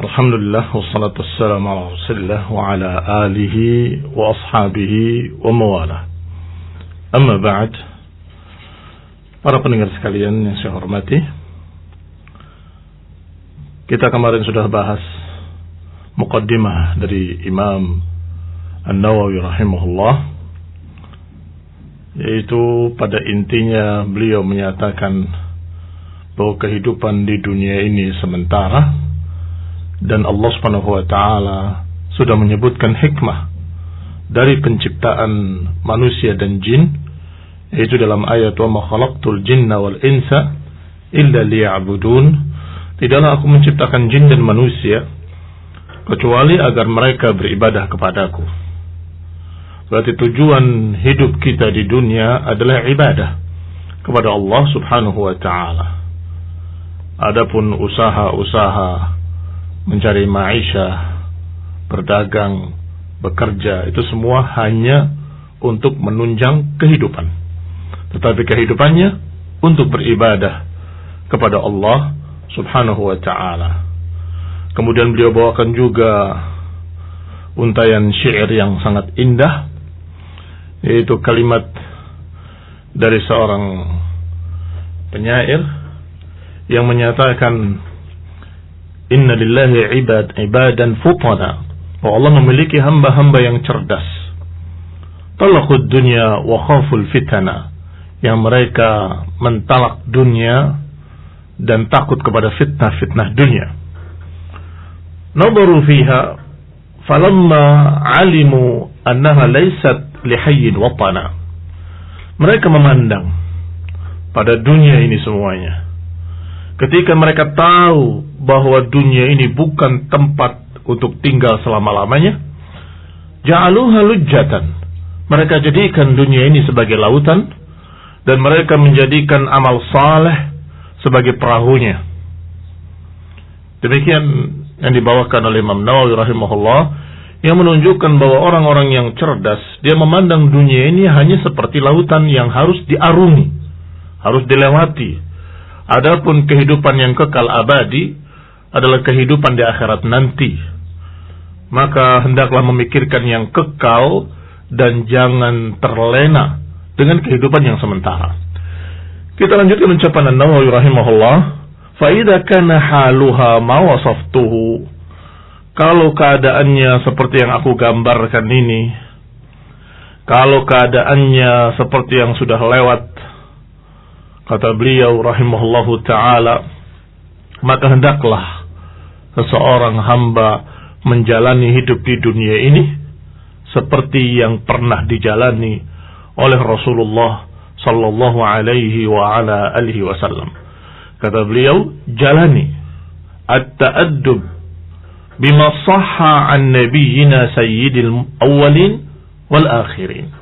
Alhamdulillah wassalatu wassalamu ala Rasulillah wa ala alihi wa ashabihi wa mawalah. Amma ba'd. Para pendengar sekalian yang saya hormati, kita kemarin sudah bahas muqaddimah dari Imam An-Nawawi rahimahullah, yaitu pada intinya beliau menyatakan bahwa kehidupan di dunia ini sementara, dan Allah Subhanahu wa taala sudah menyebutkan hikmah dari penciptaan manusia dan jin, yaitu dalam ayat wa ma khalaqtul jinna wal insa illa liya'budun. Tidaklah aku menciptakan jin dan manusia kecuali agar mereka beribadah kepadaku. Berarti tujuan hidup kita di dunia adalah ibadah kepada Allah Subhanahu wa taala. Adapun usaha-usaha mencari maisha, berdagang, bekerja, itu semua hanya untuk menunjang kehidupan. Tetapi kehidupannya untuk beribadah kepada Allah Subhanahu wa ta'ala. Kemudian beliau bawakan juga untayan syair yang sangat indah, yaitu kalimat dari seorang penyair yang menyatakan Inna lillahi ibadan futana, bahwa Allah memiliki hamba-hamba yang cerdas. Talaqud dunya wa khaful fitana, yang mereka mentalak dunia dan takut kepada fitnah-fitnah dunia. Nadaru fiha falamma alimu annaha laysat lihayyin watana. Mereka memandang pada dunia ini semuanya. Ketika mereka tahu bahwa dunia ini bukan tempat untuk tinggal selama-lamanya, ja'aluha lujjatan. Mereka jadikan dunia ini sebagai lautan, dan mereka menjadikan amal saleh sebagai perahunya. Demikian yang dibawakan oleh Imam Nawawi rahimahullah, yang menunjukkan bahwa orang-orang yang cerdas, dia memandang dunia ini hanya seperti lautan yang harus diarungi, harus dilewati. Adapun kehidupan yang kekal abadi adalah kehidupan di akhirat nanti. Maka hendaklah memikirkan yang kekal dan jangan terlena dengan kehidupan yang sementara. Kita lanjutkan ucapan An-Nawawi rahimahullah, fa idza kana haluha ma wasaftuhu, kalau keadaannya seperti yang aku gambarkan ini, kalau keadaannya seperti yang sudah lewat, kata beliau rahimahullahu ta'ala, maka hendaklah seseorang hamba menjalani hidup di dunia ini seperti yang pernah dijalani oleh Rasulullah sallallahu alaihi wa ala alihi wasallam. Kata beliau, jalani at-ta'addub bima sahha an nabiyyina sayyidil awwalin wal akhirin.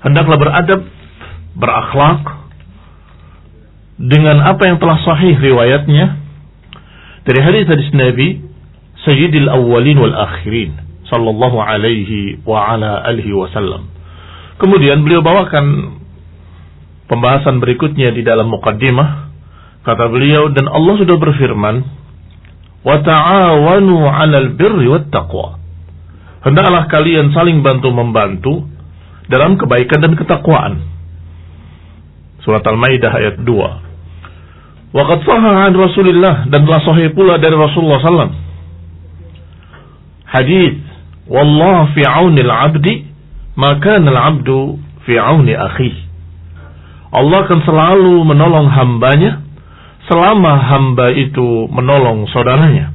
Hendaklah beradab, berakhlak dengan apa yang telah sahih riwayatnya dari hadis Nabi Sayyidil Awwalin wal Akhirin sallallahu alaihi wa ala alihi wasallam. Kemudian beliau bawakan pembahasan berikutnya di dalam muqaddimah. Kata beliau, dan Allah sudah berfirman, wa ta'awanu 'alal birri wat taqwa. Hendaklah kalian saling bantu-membantu dalam kebaikan dan ketakwaan. Surat Al-Maidah ayat 2. Waqad sahha an Rasulillah, dan telah sahih pula dari Rasulullah sallallahu alaihi wasallam hadis, wallahu fi 'aunil 'abdi ma kana al-'abdu fi 'auni akhihi. Allah akan selalu menolong hambanya selama hamba itu menolong saudaranya.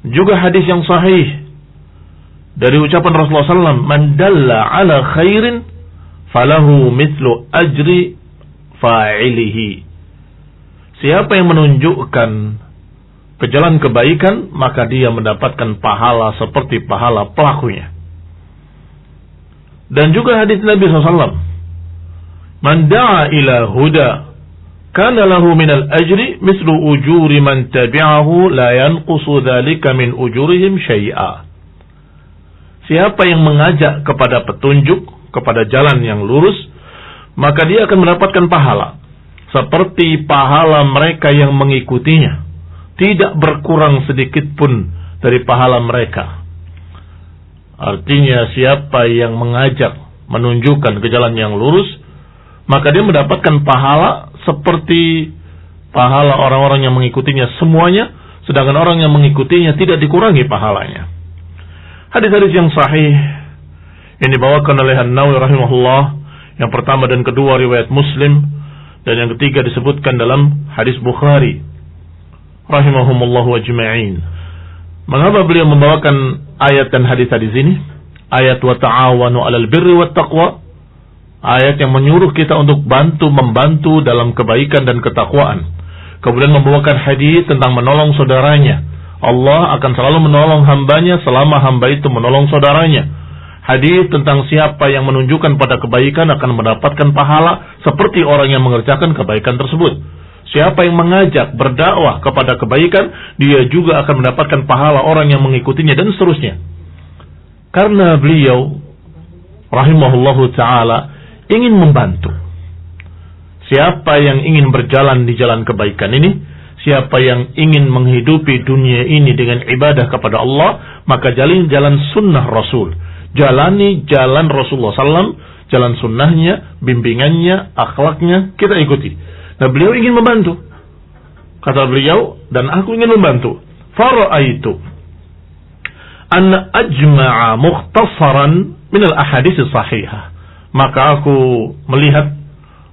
Juga hadis yang sahih dari ucapan Rasulullah sallallahu alaihi wasallam, man dalla 'ala khairin falahu mithlu ajri fa'ilihi. Siapa yang menunjukkan ke jalan kebaikan, maka dia mendapatkan pahala seperti pahala pelakunya. Dan juga hadis Nabi SAW, man da'a ila huda kana lahu minal ajri mislu ujuri man tabi'ahu la yanqusu dhalika min ujurihim syai'a. Siapa yang mengajak kepada petunjuk, kepada jalan yang lurus, maka dia akan mendapatkan pahala seperti pahala mereka yang mengikutinya. tidak berkurang sedikit pun dari pahala mereka. Artinya siapa yang mengajak, menunjukkan ke jalan yang lurus, maka dia mendapatkan pahala seperti pahala orang-orang yang mengikutinya semuanya, sedangkan orang yang mengikutinya tidak dikurangi pahalanya. Hadis-hadis yang sahih yang dibawakan oleh An-Nawawi rahimahullah, yang pertama dan kedua riwayat Muslim, dan yang ketiga disebutkan dalam hadis Bukhari rahimahumullahu ajma'in. Mengapa beliau membawakan ayat dan hadis-hadis ini? Ayat wa ta'awanu 'alal birri wat taqwa, ayat yang menyuruh kita untuk membantu dalam kebaikan dan ketakwaan. Kemudian membawakan hadis tentang menolong saudaranya. Allah akan selalu menolong hambanya selama hamba itu menolong saudaranya. Hadis tentang siapa yang menunjukkan pada kebaikan akan mendapatkan pahala seperti orang yang mengerjakan kebaikan tersebut. Siapa yang mengajak berdakwah kepada kebaikan, dia juga akan mendapatkan pahala orang yang mengikutinya, dan seterusnya. Karena beliau rahimahullahu ta'ala ingin membantu. Siapa yang ingin berjalan di jalan kebaikan ini, siapa yang ingin menghidupi dunia ini dengan ibadah kepada Allah, maka jalani jalan sunnah Rasul. Jalani jalan Rasulullah SAW, jalan sunnahnya, bimbingannya, akhlaknya, kita ikuti. Nah, beliau ingin membantu. Kata beliau, dan aku ingin membantu. Fara'aitu anna ajma'a mukhtasaran minal ahadits sahihah. Maka aku melihat,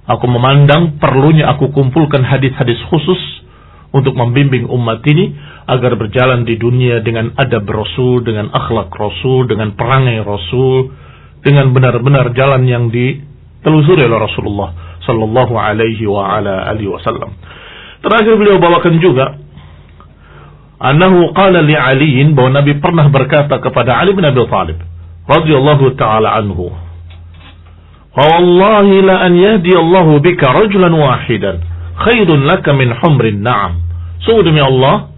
aku memandang perlunya aku kumpulkan hadis-hadis khusus untuk membimbing umat ini agar berjalan di dunia dengan adab Rasul, dengan akhlak Rasul, dengan perangai Rasul, dengan benar-benar jalan yang ditelusuri oleh Rasulullah sallallahu alaihi wa ala alihi wasallam. Terakhir beliau bawakan juga annahu qala li Ali, bahwa Nabi pernah berkata kepada Ali bin Abi Thalib radhiyallahu taala anhu, "Wa wallahi la an yahdi Allahu bika rajulan wahidan khairun laka min humrin na'am." Sungguh demi Allah,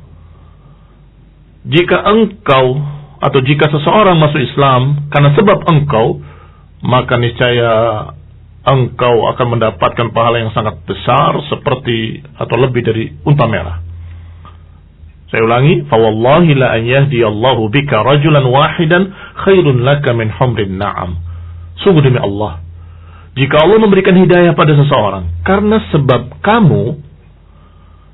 jika engkau atau jika seseorang masuk Islam karena sebab engkau, maka niscaya engkau akan mendapatkan pahala yang sangat besar seperti atau lebih dari unta merah. Saya ulangi, fa wallahi la an yahdi Allahu bika rajulan wahidan khairun laka min humrin na'am. Sungguh demi Allah, jika Allah memberikan hidayah pada seseorang karena sebab kamu,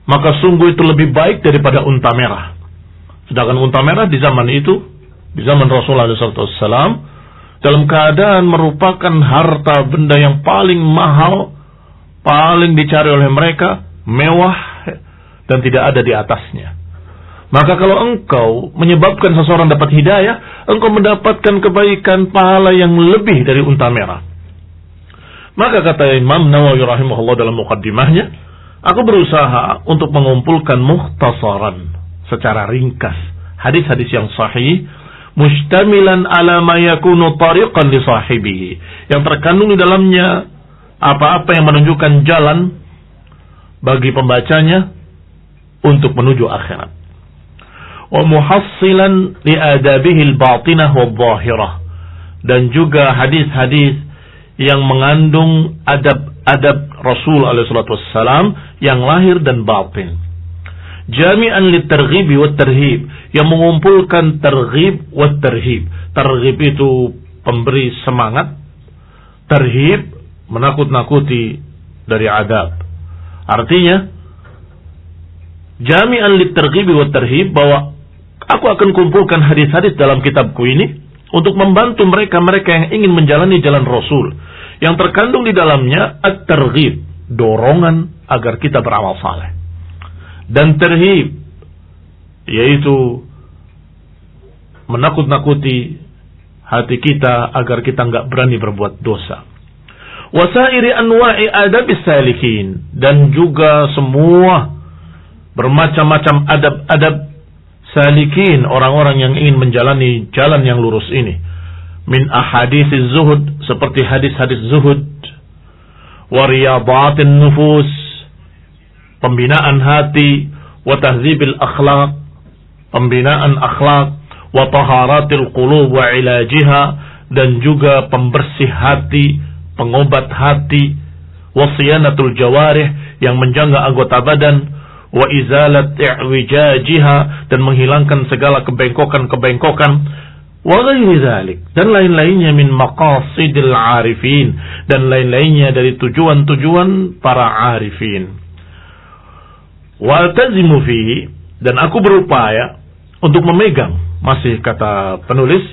maka sungguh itu lebih baik daripada unta merah. Sedangkan unta merah di zaman itu, di zaman Rasulullah SAW, dalam keadaan merupakan harta benda yang paling mahal, paling dicari oleh mereka, mewah, dan tidak ada di atasnya. Maka kalau engkau menyebabkan seseorang dapat hidayah, engkau mendapatkan kebaikan pahala yang lebih dari unta merah. Maka kata Imam Nawawi rahimahullah dalam muqaddimahnya, aku berusaha untuk mengumpulkan mukhtasaran secara ringkas hadis-hadis yang sahih, mustamilan ala ma yakunu tariqan li sahibihi, yang terkandung di dalamnya apa-apa yang menunjukkan jalan bagi pembacanya untuk menuju akhirat. Wa muhassilan li adabihi al-batinah wal-zahirah, dan juga hadis-hadis yang mengandung adab-adab Rasul alaihi salatu wassalam yang lahir dan batin. Jami'an litarghib wa tarhib, yang mengumpulkan targhib wa tarhib. Targhib itu pemberi semangat, tarhib menakut-nakuti dari adab. Artinya jami'an litarghib wa tarhib, bahwa aku akan kumpulkan hadis-hadis dalam kitabku ini untuk membantu mereka-mereka yang ingin menjalani jalan Rasul, yang terkandung di dalamnya at-targhib, dorongan agar kita beramal saleh, dan tarhib, yaitu menakut-nakuti hati kita agar kita enggak berani berbuat dosa. Wasairi anwa'i adabis salikin, dan juga semua bermacam-macam adab-adab salikin, orang-orang yang ingin menjalani jalan yang lurus ini. Min ahadits zuhud, seperti hadis-hadis zuhud, wa riyadatin nufus, pembinaan hati, wa tahdzibil akhlaq, pembinaan akhlak, wa taharatil qulub wa ilajiha, dan juga pembersih hati, pengobat hati, wa siyanatul jawarih, yang menjaga anggota badan, wa izalat i'wijajiha, dan menghilangkan segala kebengkokan-kebengkokan, wa ghairi dzalik, dan lain-lainnya min maqasidil arifin, dan lain-lainnya dari tujuan-tujuan para arifin. Wa altazimu fihi, dan aku berupaya untuk memegang, masih kata penulis,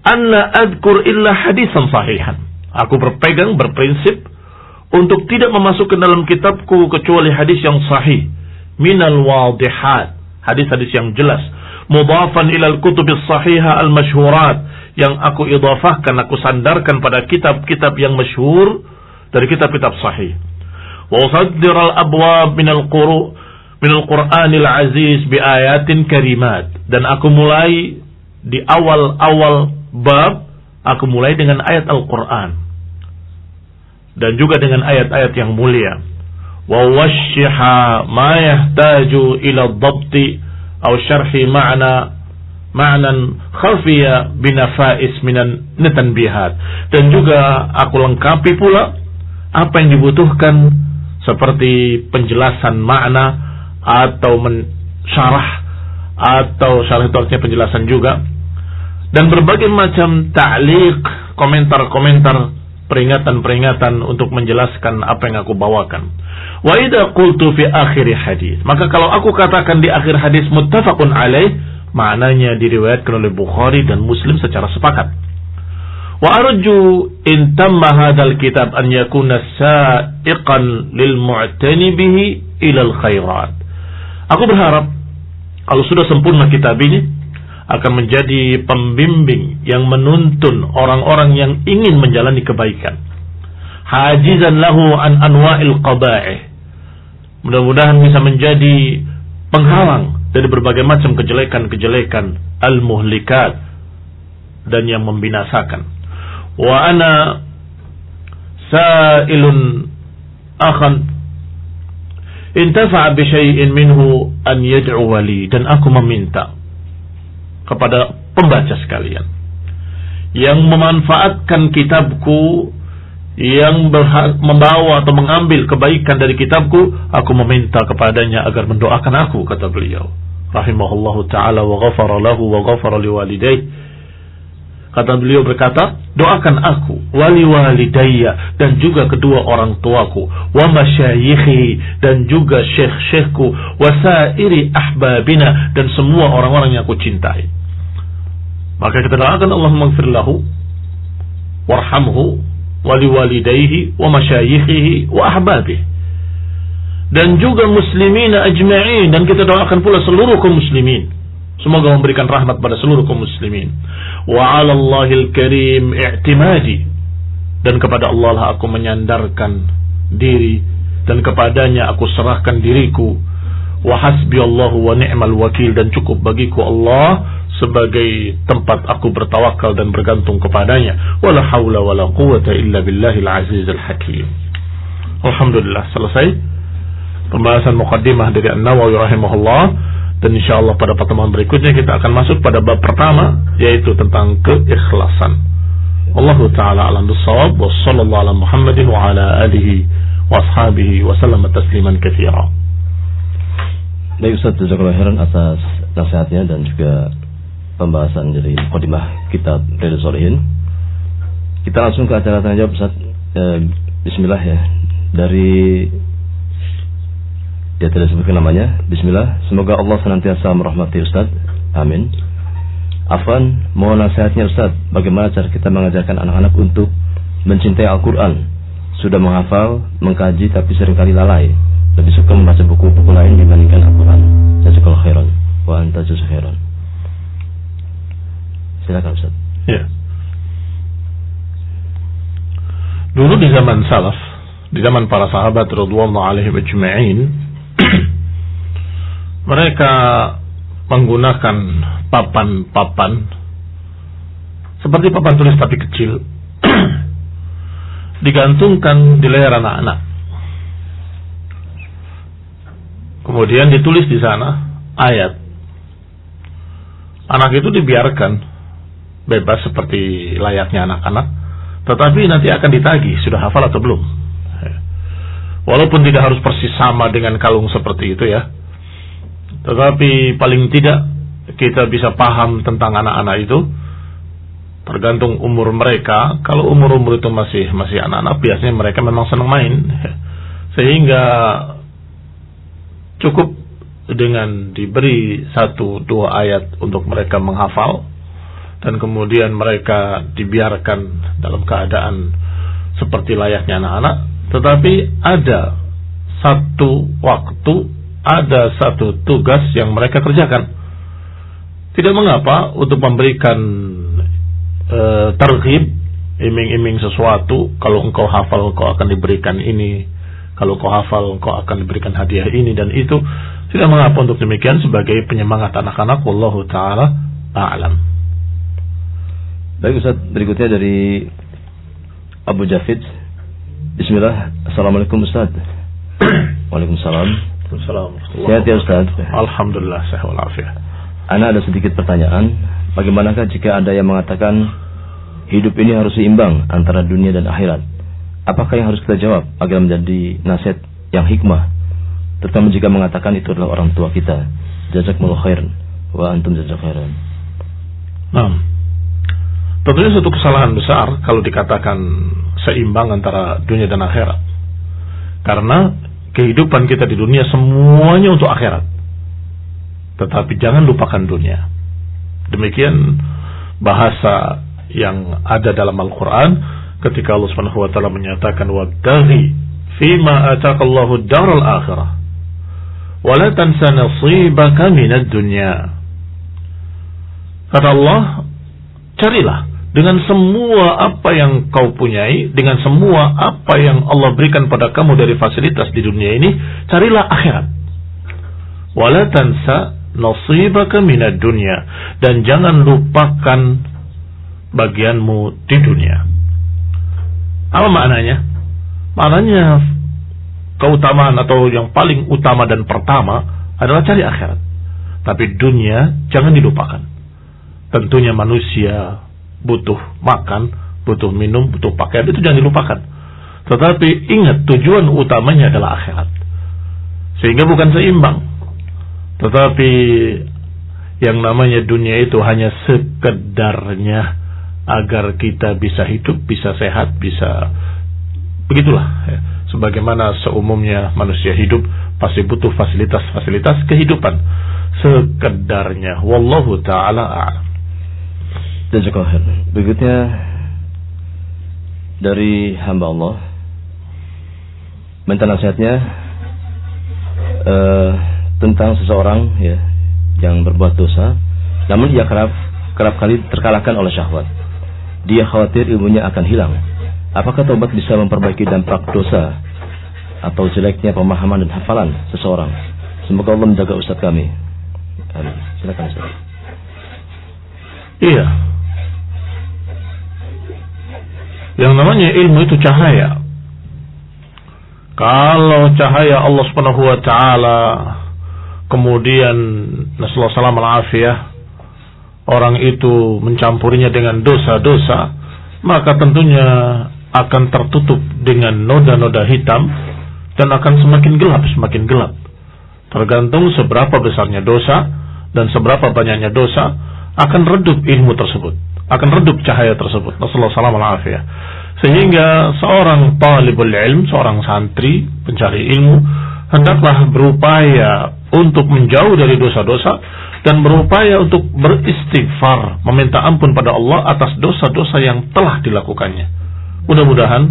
anna adkur illa hadisan sahihan. Aku berprinsip untuk tidak memasukkan dalam kitabku kecuali hadis yang sahih, minal wadihat, hadis-hadis yang jelas, mudhafan ilal kutubis sahihah al-masyhurat, yang aku idhafahkan, aku sandarkan pada kitab-kitab yang masyhur dari kitab-kitab sahih. Wa usaddir al-abwab minal Qur'anil aziz bi ayatin karimat, dan aku mulai di awal-awal bab, aku mulai dengan ayat Al-Qur'an dan juga dengan ayat-ayat yang mulia. Wa washiha ma yahtaju ila dhabti aw syarhi ma'nan khafiya binafais minan tanbihat, dan juga aku lengkapi pula apa yang dibutuhkan seperti penjelasan makna atau syarah, atau syarah itu artinya penjelasan juga, dan berbagai macam ta'liq, komentar-komentar, peringatan-peringatan untuk menjelaskan apa yang aku bawakan. Wa idza qultu fi akhir hadis, maka kalau aku katakan di akhir hadis muttafaqun alaih, maknanya diriwayatkan oleh Bukhari dan Muslim secara sepakat. Wa arju in tamma hadzal kitab an yakuna sa'iqan lil mu'tani bihi ila al khairat. Aku berharap kalau sudah sempurna kitab ini akan menjadi pembimbing yang menuntun orang-orang yang ingin menjalani kebaikan. Hajizan lahu an anwa'il qaba'ih. Mudah-mudahan bisa menjadi penghalang dari berbagai macam kejelekan-kejelekan al-muhlikat dan yang membinasakan. Wa ana sa'ilun akhan intafa'a bi syai'in minhu an yad'u li, dan aku meminta kepada pembaca sekalian yang memanfaatkan kitabku, yang membawa atau mengambil kebaikan dari kitabku, aku meminta kepadanya agar mendoakan aku, kata beliau rahimahullahu ta'ala, wa ghafara lahu wa ghafara liwalidayh. Kata beliau berkata, doakan aku, wali walidayya, dan juga kedua orang tuaku, wa masyayikhi, dan juga syekh-syekhku, wa sairi ahbabina, dan semua orang-orang yang aku cintai. Maka kita doakan, Allahumma ighfir lahu warhamhu wali walidayhi wa masyayikhihi wa ahbabihi, dan juga muslimina ajma'in, dan kita doakan pula seluruh kaum muslimin, semoga memberikan rahmat pada seluruh kaum muslimin. Wa 'ala Allahil karim i'timadi, dan kepada Allah lah aku menyandarkan diri, dan kepadanya aku serahkan diriku. Wa hasbi Allahu wa ni'mal wakil, dan cukup bagiku Allah sebagai tempat aku bertawakal dan bergantung kepadanya. Wala haula wala quwwata illa billahil azizil hakim. Alhamdulillah, selesai pembahasan muqaddimah dari An-Nawawi rahimahullah. Dan insyaallah pada pertemuan berikutnya kita akan masuk pada bab pertama, yaitu tentang keikhlasan. Wallahu ta'ala a'lam bis-shawab, wa sallallahu ala Muhammadin wa ala alihi wa ashabihi wa sallama tasliman katsira. Baik Ustaz, jazakallahu khairan atas nasihatnya dan juga pembahasan dari mukadimah kitab Riyadhus Shalihin. Kita langsung ke acara tanya jawab Ustaz. Bismillah ya. Dari ya tidak sebutkan namanya. Bismillah. Semoga Allah senantiasa merahmati Ustaz. Amin. Afwan, mohon nasihatnya Ustaz, bagaimana cara kita mengajarkan anak-anak untuk mencintai Al-Quran? Sudah menghafal, mengkaji, tapi seringkali lalai. Lebih suka membaca buku-buku lain dibandingkan Al-Quran. Jazakallahu khairan wa anta jazakallahu khairan. Silakan Ustaz. Ya. Dulu di zaman salaf, di zaman para sahabat radhiyallahu alaihim ajma'in, mereka menggunakan papan-papan seperti papan tulis tapi kecil, digantungkan di leher anak-anak. Kemudian ditulis di sana ayat. Anak itu dibiarkan bebas seperti layaknya anak-anak, tetapi nanti akan ditagih sudah hafal atau belum. Walaupun tidak harus persis sama dengan kalung seperti itu ya. Tetapi paling tidak kita bisa paham tentang anak-anak itu, tergantung umur mereka. Kalau umur-umur itu masih anak-anak, biasanya mereka memang senang main, sehingga cukup dengan diberi 1-2 ayat untuk mereka menghafal, dan kemudian mereka dibiarkan dalam keadaan seperti layaknya anak-anak. Tetapi ada satu waktu, ada satu tugas yang mereka kerjakan. Tidak mengapa untuk memberikan targhib, iming-iming sesuatu. Kalau engkau hafal, engkau akan diberikan ini. Kalau engkau hafal, engkau akan diberikan hadiah ini dan itu. Tidak mengapa untuk demikian, sebagai penyemangat anak-anak. Wallahu ta'ala a'lam. Baik Ustaz, berikutnya dari Abu Jafid. Bismillah. Assalamualaikum Ustaz. Waalaikumsalam. Sehat ya Ustaz? Alhamdulillah, sehat walafiat. Ana ada sedikit pertanyaan. Bagaimanakah jika ada yang mengatakan hidup ini harus seimbang antara dunia dan akhirat? Apakah yang harus kita jawab agar menjadi nasihat yang hikmah? Terutama jika mengatakan itu adalah orang tua kita. Jazakumullah khairan wa antum jazakumullah khairan. Nah, tentunya satu kesalahan besar kalau dikatakan seimbang antara dunia dan akhirat. Karena kehidupan kita di dunia semuanya untuk akhirat. Tetapi jangan lupakan dunia. Demikian bahasa yang ada dalam Al-Quran ketika Allah Subhanahu wa taala menyatakan wabtaghi fima ataqallahu ad-daral akhirah wa la tansa nasibaka minad dunya. Kata Allah, carilah dengan semua apa yang kau punyai, dengan semua apa yang Allah berikan pada kamu dari fasilitas di dunia ini, carilah akhirat. Wa la tansa nasibaka minad dunya, dan jangan lupakan bagianmu di dunia. Apa maknanya? Maknanya keutamaan atau yang paling utama dan pertama adalah cari akhirat. Tapi dunia jangan dilupakan. Tentunya manusia butuh makan, butuh minum, butuh pakaian, itu jangan dilupakan. Tetapi ingat, tujuan utamanya adalah akhirat. Sehingga bukan seimbang. Tetapi yang namanya dunia itu hanya sekedarnya agar kita bisa hidup, bisa sehat, bisa begitulah ya. Sebagaimana seumumnya manusia hidup pasti butuh fasilitas-fasilitas kehidupan sekedarnya. Wallahu ta'ala a'lam. Jazakallahu. Berikutnya dari hamba Allah, minta nasihatnya tentang seseorang ya yang berbuat dosa, namun ia kerap kali terkalahkan oleh syahwat. Dia khawatir ilmunya akan hilang. Apakah taubat bisa memperbaiki dampak dosa atau jeleknya pemahaman dan hafalan seseorang? Semoga Allah menjaga Ustaz kami. Amin. Silakan Ustaz. Iya. Yang namanya ilmu itu cahaya. Kalau cahaya Allah Subhanahu wa taala kemudian nasallahu salam al-afiyah, orang itu mencampurinya dengan dosa-dosa, maka tentunya akan tertutup dengan noda-noda hitam dan akan semakin gelap. Tergantung seberapa besarnya dosa dan seberapa banyaknya dosa, akan redup ilmu tersebut, akan redup cahaya tersebut. Nasallahu salam al-afiyah. Sehingga seorang talibul ilm, seorang santri pencari ilmu, hendaklah berupaya untuk menjauh dari dosa-dosa dan berupaya untuk beristighfar, meminta ampun pada Allah atas dosa-dosa yang telah dilakukannya. Mudah-mudahan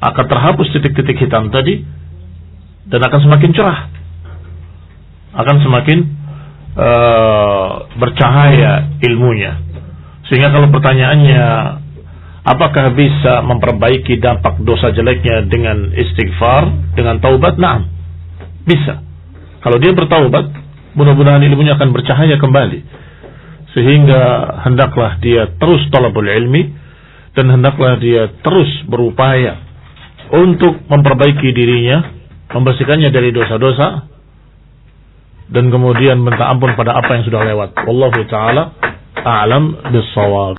akan terhapus titik-titik hitam tadi dan akan semakin cerah, akan semakin bercahaya ilmunya. Sehingga kalau pertanyaannya apakah bisa memperbaiki dampak dosa jeleknya dengan istighfar, dengan taubat? Naam, bisa. Kalau dia bertaubat, mudah-mudahan ilmunya akan bercahaya kembali. Sehingga hendaklah dia terus talabul ilmi, dan hendaklah dia terus berupaya untuk memperbaiki dirinya, membersihkannya dari dosa-dosa, dan kemudian minta ampun pada apa yang sudah lewat. Wallahu ta'ala a'lam bis-shawab.